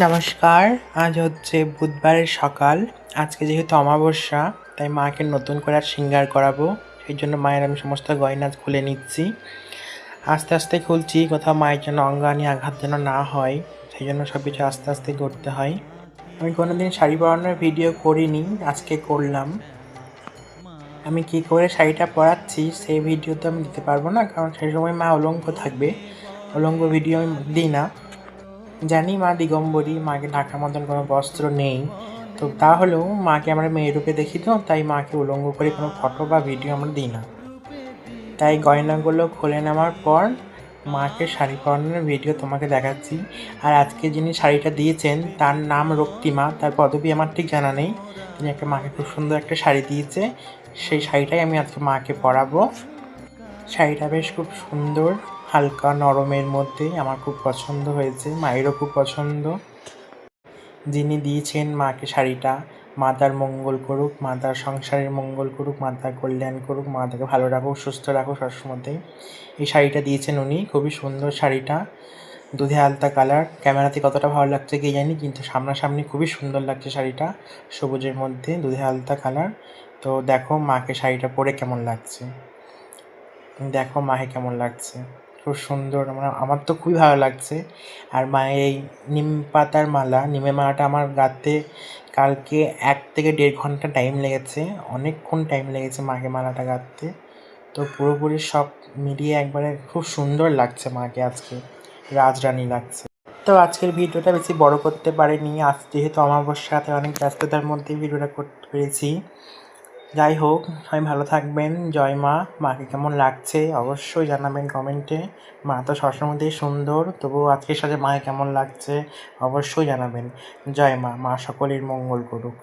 নমস্কার। আজ হচ্ছে বুধবারের সকাল। আজকে যেহেতু অমাবস্যা, তাই মাকে নতুন করে আর শৃঙ্গার করাবো। সেই জন্য মায়ের আমি সমস্ত গয়না খুলে নিচ্ছি। আস্তে আস্তে খুলছি, কোথাও মায়ের যেন অঙ্গহানি আঘাত যেন না হয়, সেই জন্য সব কিছু আস্তে আস্তে করতে হয়। আমি কোনোদিন শাড়ি পরানোর ভিডিও করিনি, আজকে করলাম। আমি কী করে শাড়িটা পরাচ্ছি সেই ভিডিও তো আমি দিতে পারবো না, কারণ সেই সময় মা উলঙ্গ থাকবে। উলঙ্গ ভিডিও আমি দিই না। জানি মা দিগম্বরী, মাকে ঢাকার মতন কোনো বস্ত্র নেই, তো তাহলেও মাকে আমরা মেয়েরূপে দেখি, তো তাই মাকে উলঙ্গ করে কোনো ফটো বা ভিডিও আমরা দিই না। তাই গয়নাগুলো খুলে নেওয়ার পর মাকে শাড়ি পরানোর ভিডিও তোমাকে দেখাচ্ছি। আর আজকে যিনি শাড়িটা দিয়েছেন তার নাম রক্তিমা, তার পদবি আমার ঠিক জানা নেই। তিনি একটা মাকে খুব সুন্দর একটা শাড়ি দিয়েছে, সেই শাড়িটাই আমি আজকে মাকে পরাবো। শাড়িটা বেশ খুব সুন্দর, হালকা নরমের মধ্যে, আমার খুব পছন্দ হয়েছে, মায়েরও খুব পছন্দ। যিনি দিয়েছেন মাকে শাড়িটা, মা তার মঙ্গল করুক, মা তার সংসারের মঙ্গল করুক, মা তার কল্যাণ করুক, মা তাকে ভালো রাখুক, সুস্থ রাখুক সবসময়তেই। এই শাড়িটা দিয়েছেন উনি, খুবই সুন্দর শাড়িটা, দুধে আলতা কালার। ক্যামেরাতে কতটা ভালো লাগছে কে জানি, কিন্তু সামনাসামনি খুবই সুন্দর লাগছে শাড়িটা, সবুজের মধ্যে দুধে আলতা কালার। তো দেখো মাকে শাড়িটা পরে কেমন লাগছে, দেখো মাকে কেমন লাগছে, খুব সুন্দর, আমার তো খুবই ভালো লাগছে। আর মায়ের এই নিম পাতার মালা, নিমের মালাটা আমার গাঁথতে কালকে 1 থেকে 1.5 ঘন্টা টাইম লেগেছে, অনেকক্ষণ টাইম লেগেছে মাকে মালাটা গাঁথতে। তো পুরোপুরি সব মিলিয়ে একবারে খুব সুন্দর লাগছে মাকে আজকে, রাজরানী লাগছে। তো আজকের ভিডিওটা বেশি বড় করতে পারিনি, আজ যেহেতু অমাবস্যাতে অনেক ব্যস্ততার মধ্যে ভিডিওটা করতে পেরেছি। যাই হোক, সবাই ভালো থাকবেন। জয় মা। মাকে কেমন লাগছে অবশ্যই জানাবেন কমেন্টে। মা তো সবসময়তেই সুন্দর, তবুও আজকের সাথে মাকে কেমন লাগছে অবশ্যই জানাবেন। জয় মা। মা সকলের মঙ্গল করুক।